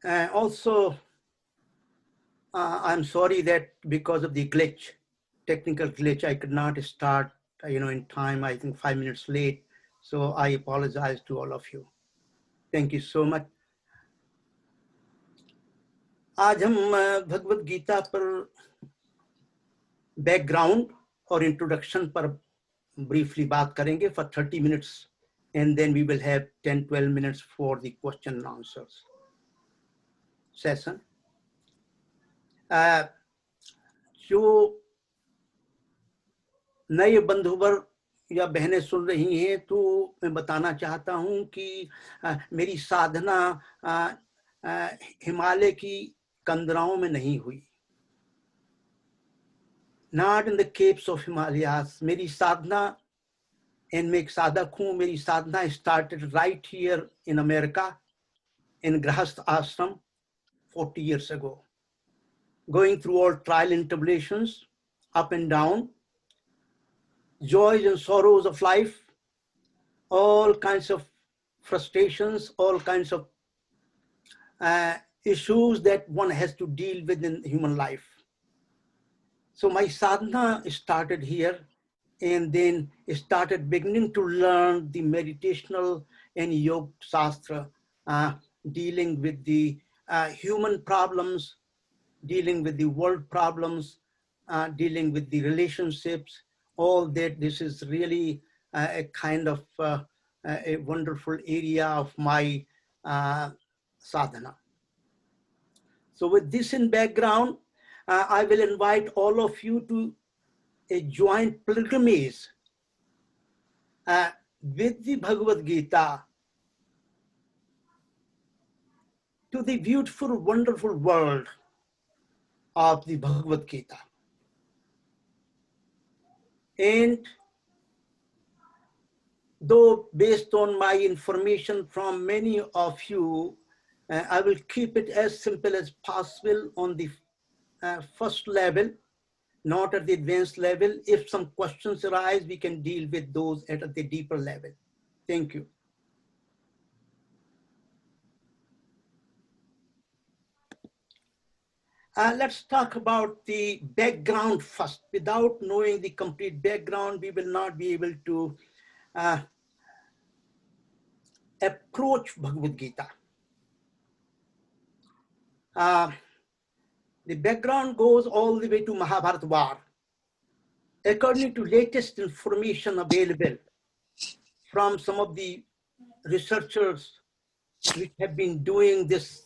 Also, I'm sorry that because of the glitch, technical glitch, I could not start, in time, I think 5 minutes late. So I apologize to all of you. Thank you so much. आज हम भगवत गीता पर background और introduction पर briefly बात करेंगे for 30 minutes, and then we will have 10-12 minutes for the question and answers session. जो नए बंधुवर या बहनें सुन रही हैं तो मैं बताना चाहता हूं कि मेरी साधना हिमालय की कंदराओं में नहीं हुई, not in the caves of Himalayas. मेरी साधना, and मैं एक साधक हूं, मेरी साधना started right here in America in Grahast Ashram 40 years ago, going through all trial and tribulations, up and down, joys and sorrows of life, all kinds of frustrations, all kinds of issues that one has to deal with in human life. So my sadhana started here, and then started beginning to learn the meditational and yoga shastra, dealing with the human problems, dealing with the world problems, dealing with the relationships, all that. This is really a kind of a wonderful area of my sadhana. So with this in background, I will invite all of you to a joint pilgrimage with the Bhagavad Gita to the beautiful, wonderful world of the Bhagavad Gita. And though based on my information from many of you, I will keep it as simple as possible on the first level, not at the advanced level. If some questions arise, we can deal with those at the deeper level. Thank you. Let's talk about the background first. Without knowing the complete background, we will not be able to approach Bhagavad Gita. The background goes all the way to Mahabharata war. According to latest information available from some of the researchers which have been doing this,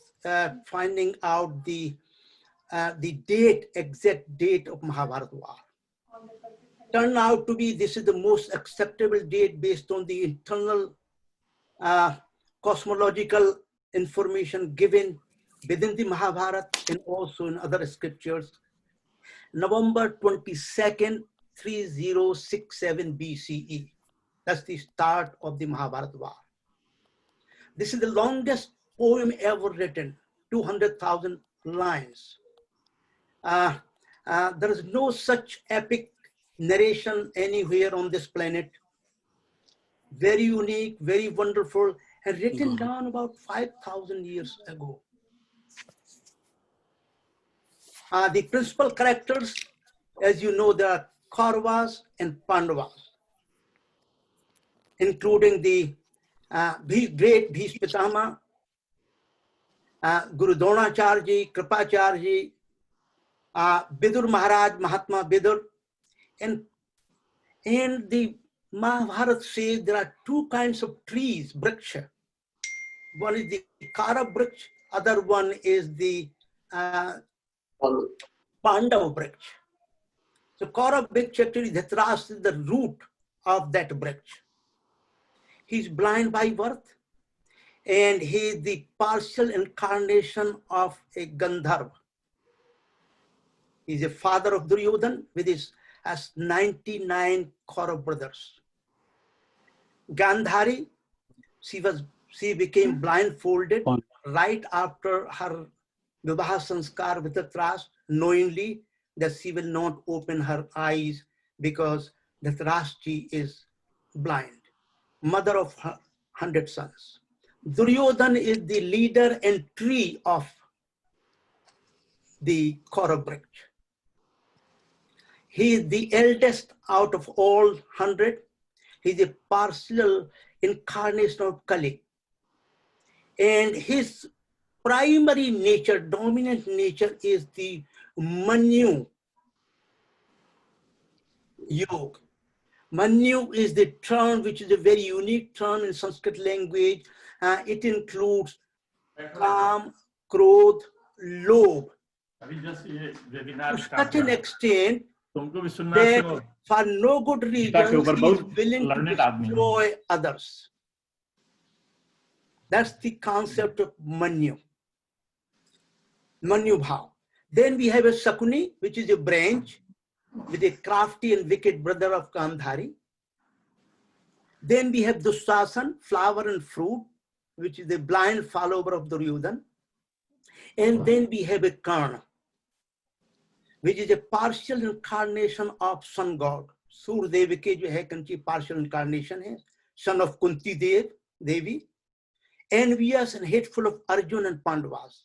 finding out the exact date of Mahabharata war, turned out to be this is the most acceptable date based on the internal cosmological information given within the Mahabharata and also in other scriptures. November 22nd, 3067 BCE. That's the start of the Mahabharata war. This is the longest poem ever written, 200,000 lines. There is no such epic narration anywhere on this planet. Very unique, very wonderful, and written down about 5,000 years ago. The principal characters, as you know, there are Kauravas and Pandavas, including the great Bhishma Pitama, Guru Dronacharya ji, Kripacharya ji, Vidur Maharaj, Mahatma Vidur, and the Mahabharata says there are two kinds of trees, vriksha. One is the Kara vriksha, other one is the Pandava vriksha. So Kara vriksha, actually Dhritarashtra is the root of that vriksha. He's blind by birth, and he is the partial incarnation of a Gandharva. He's a father of Duryodhan with his 99 Kaurav brothers. Gandhari, she became blindfolded right after her Vivaha Sanskar with Dhritarashtra, knowingly that she will not open her eyes because Dhritarashtra is blind, mother of 100 sons. Duryodhan is the leader and tree of the Kaurav. He is the eldest out of all 100. He is a partial incarnation of Kali. And his primary nature, dominant nature, is the Manu Yoga. Manu is the term which is a very unique term in Sanskrit language. It includes Kam, Krodh, Lobh. To such an extent that for no good reason he is willing to destroy others. That's the concept of Manu. Manu Bhav. Then we have a Shakuni, which is a branch with a crafty and wicked brother of Gandhari. Then we have Dushasan, flower and fruit, which is the blind follower of Duryodhan. And then we have a Karna, which is a partial incarnation of sun god. Surdev के जो है Kanchi partial incarnation है, son of Kunti Devi, envious and hateful of Arjun and Pandavas.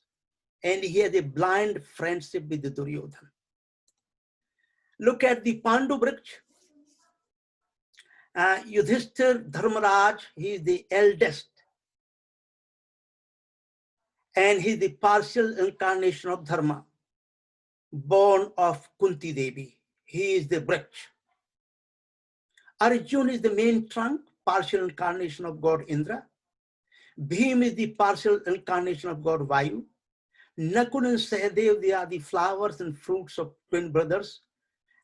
And he has a blind friendship with the Duryodhan. Look at the Pandu Vriksh. Yudhishthir Dharmaraj, he is the eldest. And he is the partial incarnation of Dharma, born of Kunti Devi. He is the Vriksh. Arjun is the main trunk, partial incarnation of God Indra. Bhim is the partial incarnation of God Vayu. Nakul and Sahadev, they are the flowers and fruits of twin brothers.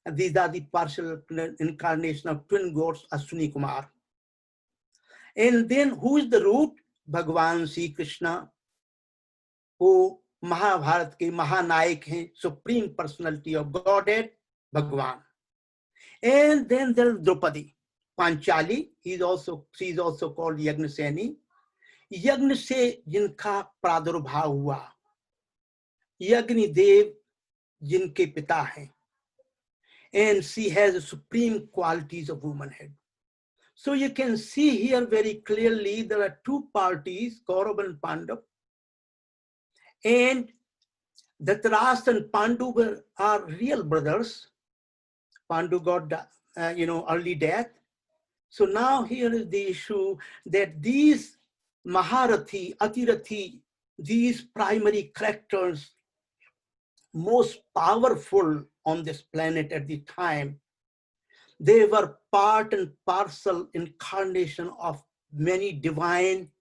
And these are the partial incarnation of twin gods, Ashwini Kumar. And then who is the root? Bhagwan Sri Krishna, who Mahabharat ke Mahanayak hai, supreme personality of Godhead, Bhagwan. And then there is Draupadi, Panchali. She is also called Yagnaseni. यज्ञ से जिनका प्रादुर्भाव हुआ, यज्ञ देव जिनके पिता हैं, and she has the supreme qualities of womanhood. So you can see here very clearly there are two parties, Kaurav and Pandav, and Dhritarashtra and Pandu are real brothers. Pandu got early death. So now here is the issue that these Maharathi, Atirathi, these primary characters, most powerful on this planet at the time, they were part and parcel incarnation of many divine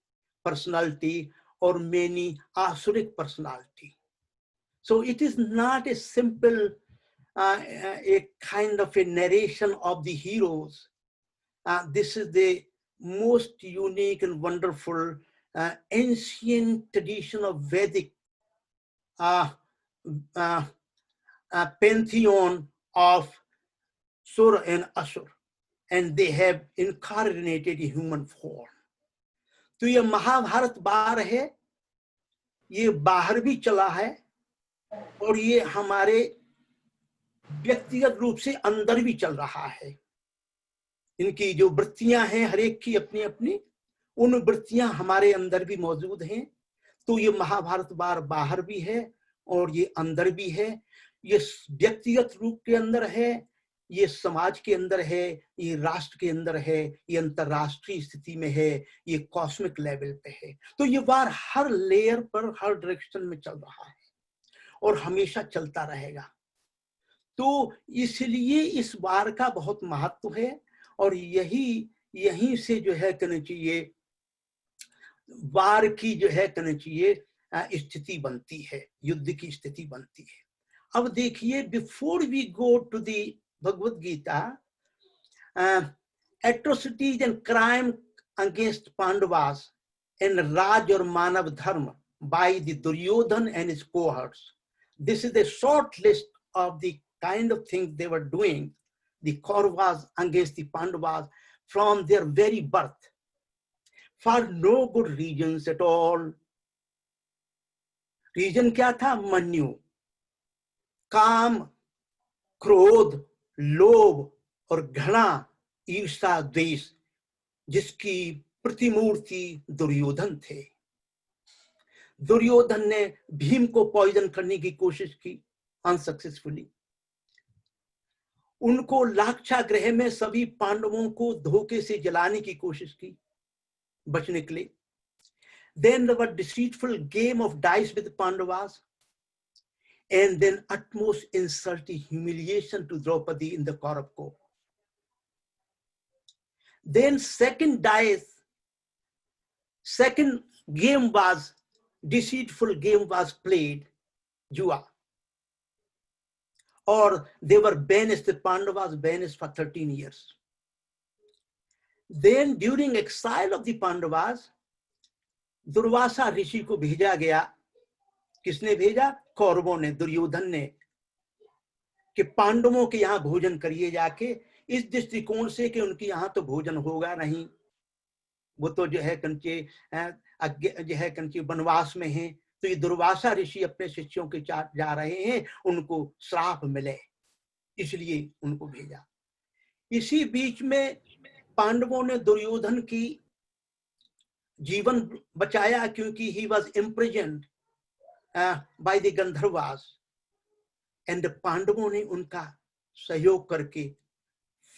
personality or many asuric personality. So it is not a simple, a kind of a narration of the heroes. This is the most unique and wonderful ancient tradition of Vedic pantheon of Sur and Asur, and they have incarnated a human form. तो ये महाभारत बाहर है, ये बाहर भी चला है, और ये हमारे व्यक्तिगत रूप से अंदर भी चल रहा है. इनकी जो वृत्तियां हैं हर एक की अपनी अपनी, उन वृत्तियां हमारे अंदर भी मौजूद हैं. तो ये महाभारत बाहर भी है और ये अंदर भी है. ये व्यक्तिगत रूप के अंदर है, ये समाज के अंदर है, ये राष्ट्र के अंदर है, ये अंतरराष्ट्रीय स्थिति में है, ये कॉस्मिक लेवल पे है. तो ये वार हर लेयर पर, हर डायरेक्शन में चल रहा है और हमेशा चलता रहेगा. तो इसलिए इस वार का बहुत महत्व है और यहीं से जो है कहना चाहिए वार की जो है कहना चाहिए स्थिति बनती है, युद्ध की स्थिति बनती है. अब देखिए, before we go to the Bhagavad Gita, atrocities and crime against Pandavas and Raj or Manav Dharma by the Duryodhan and his cohorts. This is a short list of the kind of things they were doing, the Kauravas against the Pandavas from their very birth, for no good reasons at all. Reason क्या था? मन्यु, काम, क्रोध, लोभ और घृणा, ईर्ष्या, द्वेष, जिसकी प्रतिमूर्ति दुर्योधन थे। दुर्योधन ने भीम को पॉइजन करने की कोशिश की, अनसक्सेसफुली। उनको लाक्षागृह में सभी पांडवों को धोखे से जलाने की कोशिश की बचने के लिए। Then there were deceitful game of dice with Pandavas, and then utmost insult, humiliation to Draupadi in the Kaurav Court. Then second game was deceitful game was played, Jua, or they were banished. The Pandavas banished for 13 years. Then during exile of the Pandavas, Durvasa ऋषि को भेजा गया। किसने भेजा? कौरवों ने, दुर्योधन ने, कि पांडवों के यहाँ भोजन करिए जाके, इस दृष्टिकोण से कि उनके यहाँ तो भोजन होगा नहीं, वो तो जो है कंचे वनवास में हैं। तो ये दुर्वासा ऋषि अपने शिष्यों के जा रहे हैं, उनको श्राप मिले, इसलिए उनको भेजा। इसी बीच में पांडवों ने दुर्योधन की जीवन बचाया, क्योंकि he was imprisoned by the Gandharvas, and पांडवों ने उनका सहयोग करके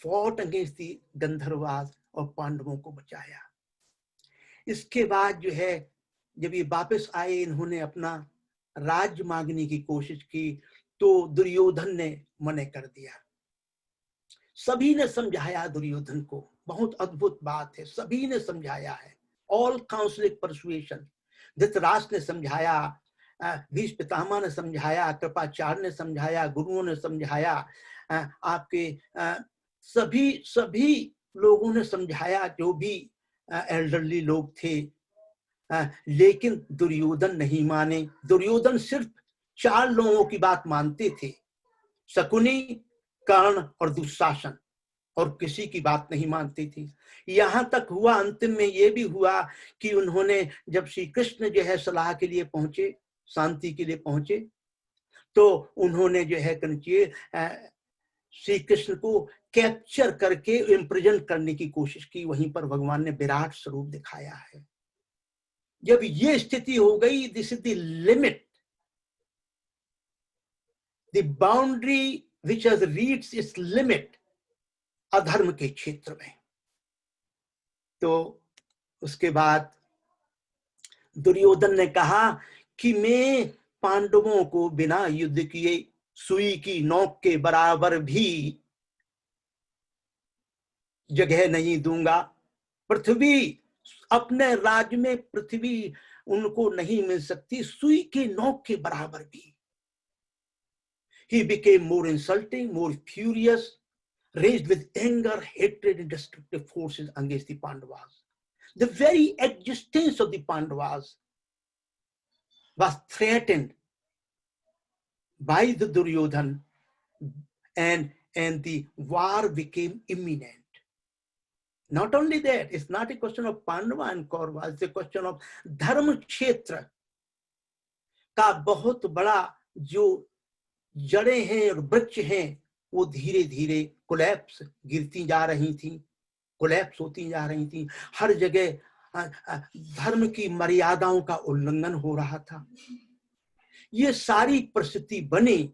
fought against the Gandharvas और पांडवों को बचाया। इसके बाद जो है जब ये वापस आए, इन्होंने अपना राज्य मांगने की कोशिश की, तो दुर्योधन ने मना कर दिया। सभी ने समझाया दुर्योधन को, बहुत अद्भुत बात है, सभी ने समझाया है। All counselic persuasion, धृतराष्ट्र ने समझाया, भीष्म पितामह ने समझाया, कृपाचार्य ने समझाया, गुरुओं ने समझाया, आपके सभी लोगों ने समझाया, जो भी एल्डरली लोग थे, लेकिन दुर्योधन नहीं माने। दुर्योधन सिर्फ 4 लोगों की बात मानते थे, शकुनी, कर्ण और दुशासन, और किसी की बात नहीं मानती थी। यहां तक हुआ, अंतिम में यह भी हुआ कि उन्होंने, जब श्री कृष्ण जो है सलाह के लिए पहुंचे, शांति के लिए पहुंचे, तो उन्होंने जो है श्री कृष्ण को कैप्चर करके इम्प्रिजन करने की कोशिश की। वहीं पर भगवान ने विराट स्वरूप दिखाया है। जब ये स्थिति हो गई, this is the limit, the boundary which has reached it's limit अधर्म के क्षेत्र में। तो उसके बाद दुर्योधन ने कहा कि मैं पांडवों को बिना युद्ध किए सुई की नोक के बराबर भी जगह नहीं दूंगा। पृथ्वी, अपने राज्य में पृथ्वी उनको नहीं मिल सकती सुई के नोक के बराबर भी। He became more insulting, more furious, raised with anger, hatred, and destructive forces against the Pandavas. The very existence of the Pandavas was threatened by the Duryodhan, and the war became imminent. Not only that, it's not a question of Pandava and Kaurava, it's a question of धर्म क्षेत्र का बहुत बड़ा जो जड़ें हैं और वृक्ष हैं, वो धीरे धीरे कोलैप्स, गिरती जा रही थी, कोलैप्स होती जा रही थी। हर जगह धर्म की मर्यादाओं का उल्लंघन हो रहा था। ये सारी परिस्थिति बनी।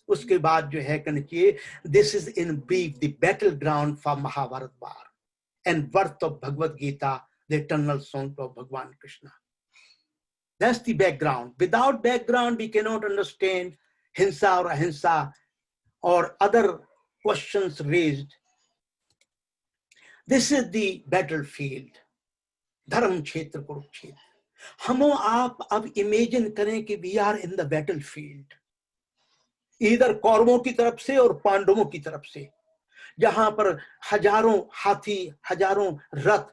उसके बाद जो है कनचिए, this is in brief the battle ground for Mahabharata war and birth of Bhagavad Gita, the eternal song of Bhagwan Krishna. That's the background. Without background, we cannot understand hinsa or ahinsa or other questions raised. This is the battlefield. धर्म क्षेत्र, कुरुक्षेत्र। हम आप अब imagine करें कि we are in the battlefield, इधर कौरवों की तरफ से और पांडवों की तरफ से, जहां पर हजारों हाथी, हजारों रथ,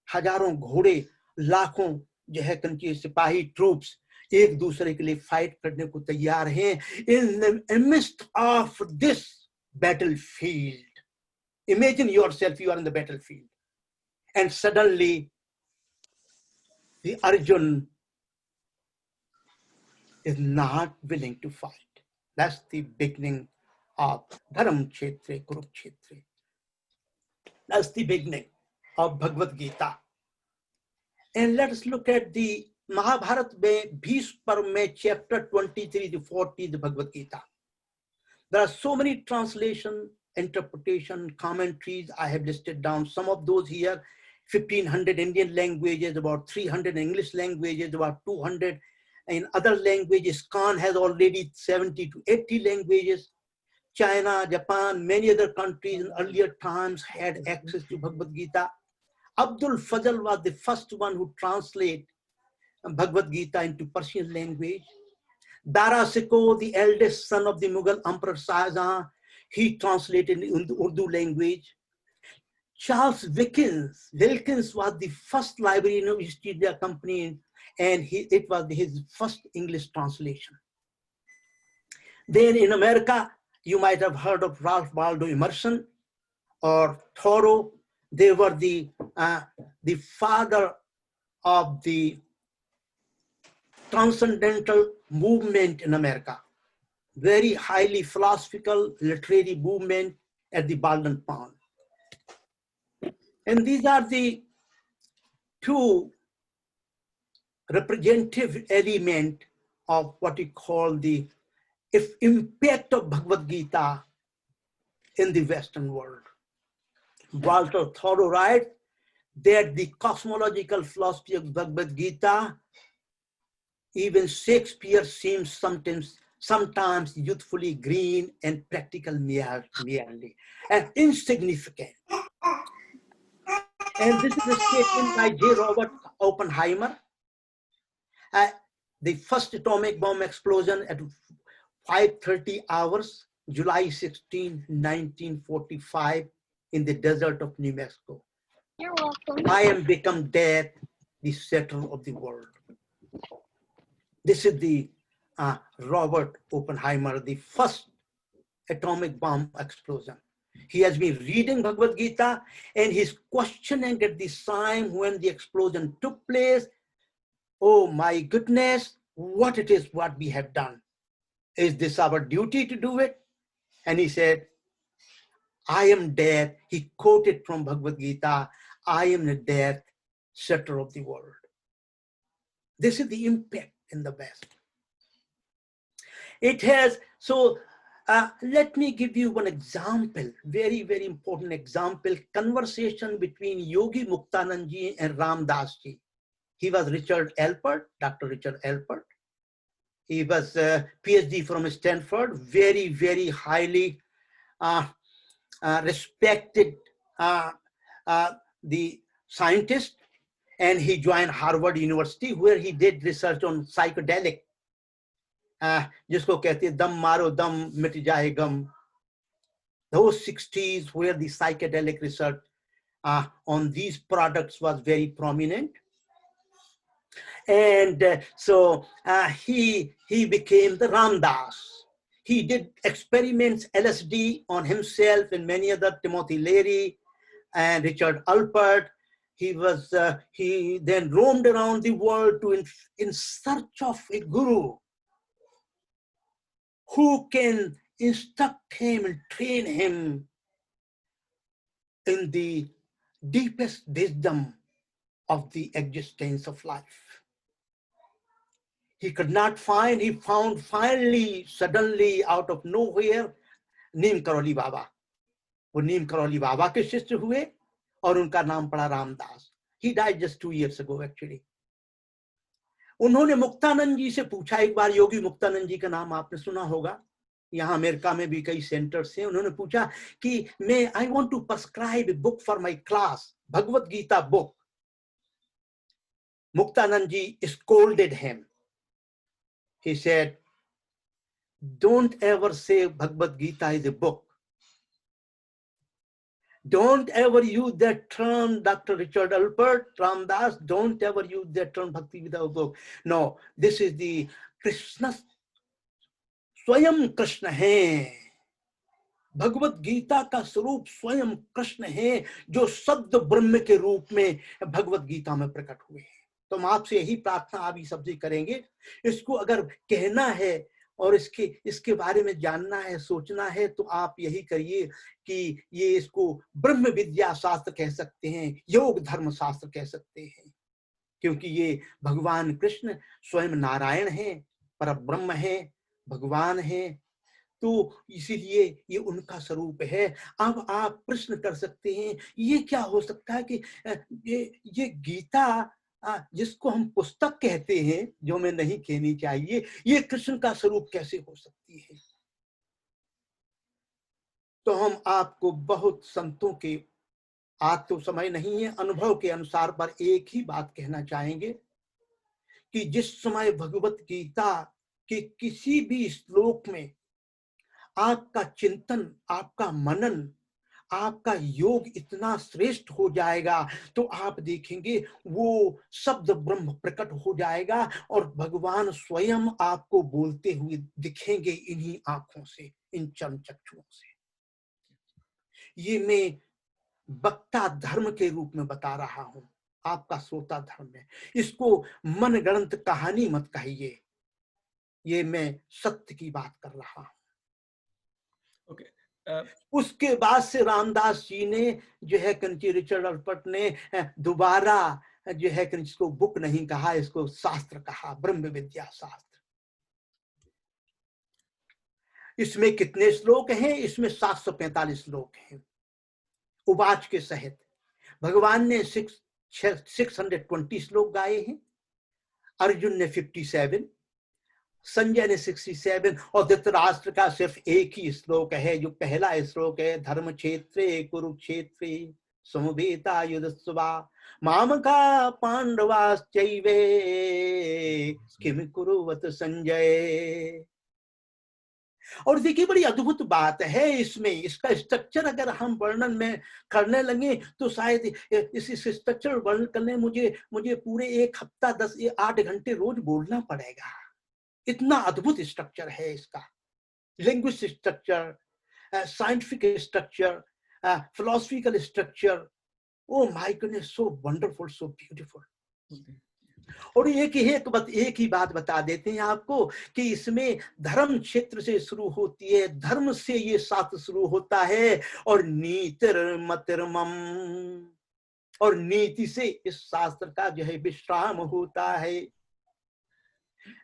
हजारों घोड़े, लाखों जो है कंची सिपाही, ट्रूप्स एक दूसरे के लिए फाइट करने को तैयार हैं। In the midst of this battlefield, imagine yourself, you are in the battlefield, and suddenly the Arjun is not willing to fight. That's the beginning of Dharam Kshetre, Kurukshetre. That's the beginning of Bhagavad Gita. And let us look at the Mahabharat में 20 पर्व में chapter 23 to 40 the Bhagavad Gita. There are so many translation, interpretation, commentaries. I have listed down some of those here. 1,500 Indian languages, about 300 English languages, about 200 in other languages. Khan has already 70 to 80 languages. China, Japan, many other countries in earlier times had access to Bhagavad Gita. Abdul Fazl was the first one who translated Bhagavad Gita into Persian language. Dara Shikoh, the eldest son of the Mughal Emperor Shah Jahan, he translated in the Urdu language. Charles Wilkins was the first library in East India Company, and it was his first English translation. Then in America, you might have heard of Ralph Waldo Emerson or Thoreau. They were the father of the transcendental movement in America. Very highly philosophical, literary movement at the Baldwin Pond. And these are the two representative elements of what we call the impact of Bhagavad Gita in the Western world. Walter Thoreau writes that the cosmological philosophy of Bhagavad Gita, even Shakespeare seems sometimes youthfully green and practical merely and insignificant. And this is a statement by J. Robert Oppenheimer. The first atomic bomb explosion at 5:30 hours, July 16, 1945, in the desert of New Mexico. You're welcome. I am become death, the settler of the world. This is the Robert Oppenheimer, the first atomic bomb explosion. He has been reading Bhagavad Gita and he's questioning at the time when the explosion took place. Oh my goodness, what it is what we have done. Is this our duty to do it? And he said, I am death. He quoted from Bhagavad Gita, I am the death, settler of the world. This is the impact in the West. It has, so let me give you one example, very, very important example, conversation between Yogi Muktanand ji and Ram Das ji. He was Richard Alpert, Dr. Richard Alpert. He was a PhD from Stanford, very, very highly respected the scientist, and he joined Harvard University where he did research on psychedelic, जिसको कहते हैं दम मारो दम मिट जाए गम. Those 60s where the psychedelic research on these products was very prominent. And so he became the Ram Das. He did experiments, LSD on himself and many other, Timothy Leary and Richard Alpert. He then roamed around the world in search of a guru who can instruct him and train him in the deepest wisdom of the existence of life. He could not find, he found finally, suddenly, out of nowhere, Neem Karoli Baba. वो नीम करौली बाबा के शिष्य हुए और उनका नाम पड़ा Ramdas. He died just 2 years ago actually. उन्होंने मुक्तानंद जी से पूछा, एक बार योगी मुक्तानंद जी का नाम आपने सुना होगा, यहाँ अमेरिका में भी कई सेंटर्स हैं. उन्होंने पूछा कि मैं I want to prescribe a book for my class, Bhagavad Gita book. Muktanand ji scolded him. He said, don't ever say Bhagavad Gita is a book. Don't ever use that term, Dr. Richard Alpert, Ram Das, don't ever use that term Bhakti Gita book. No, this is the Krishna, Swayam Krishna hai. Bhagavad Gita का स्वरूप स्वयं कृष्ण है, जो शब्द ब्रह्म के रूप में भगवत गीता में प्रकट हुए हैं. तो हम आपसे यही प्रार्थना अभी सबसे करेंगे, इसको अगर कहना है और इसके बारे में जानना है, सोचना है, तो आप यही करिए कि ये इसको ब्रह्म विद्या शास्त्र कह सकते हैं, योग धर्म शास्त्र कह सकते हैं. क्योंकि ये भगवान कृष्ण स्वयं नारायण है, परब्रह्म है, भगवान है, तो इसीलिए ये उनका स्वरूप है। अब आप प्रश्न कर सकते हैं ये क्या हो सकता है कि ये गीता जिसको हम पुस्तक कहते हैं, जो हमें नहीं कहनी चाहिए, ये कृष्ण का स्वरूप कैसे हो सकती है? तो हम आपको बहुत संतों के, आज तो समय नहीं है, अनुभव के अनुसार पर एक ही बात कहना चाहेंगे कि जिस समय भगवत गीता के किसी भी श्लोक में आपका चिंतन, आपका मनन, आपका योग इतना श्रेष्ठ हो जाएगा, तो आप देखेंगे वो शब्द ब्रह्म प्रकट हो जाएगा और भगवान स्वयं आपको बोलते हुए दिखेंगे इन्हीं आंखों से, इन चर्म चक्षुओं से। ये मैं वक्ता धर्म के रूप में बता रहा हूं, आपका श्रोता धर्म है। इसको मनगढ़ंत कहानी मत कहिए, ये मैं सत्य की बात कर रहा हूं। उसके बाद से रामदास जी ने जो है रिचर्ड अल्पर्ट ने दोबारा जो है इसको बुक नहीं कहा, इसको शास्त्र कहा, ब्रह्म विद्या शास्त्र। इसमें कितने श्लोक हैं? इसमें 745 श्लोक हैं उवाच के सहित। भगवान ने 620 श्लोक गाए हैं, अर्जुन ने 57, संजय ने 67 और धृतराष्ट्र का सिर्फ एक ही श्लोक है, जो पहला श्लोक है, धर्म क्षेत्रे कुरुक्षेत्रे समवेता युद्धस्वा मामका पांडवाश्चैवे किम कुरुवत संजय। और देखिए बड़ी अद्भुत बात है इसमें, इसका स्ट्रक्चर अगर हम वर्णन में करने लगे तो शायद इस स्ट्रक्चर वर्णन करने मुझे पूरे एक हफ्ता 8 घंटे रोज बोलना पड़ेगा। इतना अद्भुत स्ट्रक्चर है इसका, linguistic structure, scientific structure, philosophical structure. Oh my goodness, so wonderful, so beautiful. और एक ही बात बता देते हैं आपको कि इसमें धर्म क्षेत्र से शुरू होती है, धर्म से ये शास्त्र शुरू होता है, और नीतिर्मतिर्मम, और नीति से इस शास्त्र का जो है विश्राम होता है।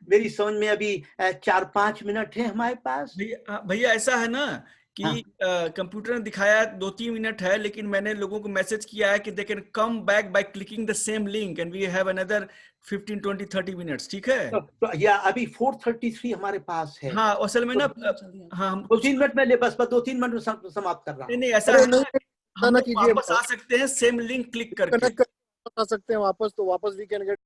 मेरी समझ में अभी 4-5 मिनट है हमारे पास। भैया ऐसा है ना कि कंप्यूटर ने दिखाया 2-3 मिनट है, लेकिन मैंने लोगों को मैसेज किया है कि they can come back by clicking the same link and we have another 15, 20, 30 minutes. ठीक है, तो या अभी 4:33 हमारे पास है। हाँ असल में ना, हाँ हम 2-3 मिनट में बस 2-3 मिनट में समाप्त कर रहा हूँ। नहीं ऐसा है ना, हम लोग वापस आ सकते हैं सेम लिंक क्लिक करके, कनेक्ट कर सकते हैं वापस, तो वापस वी कैन गेट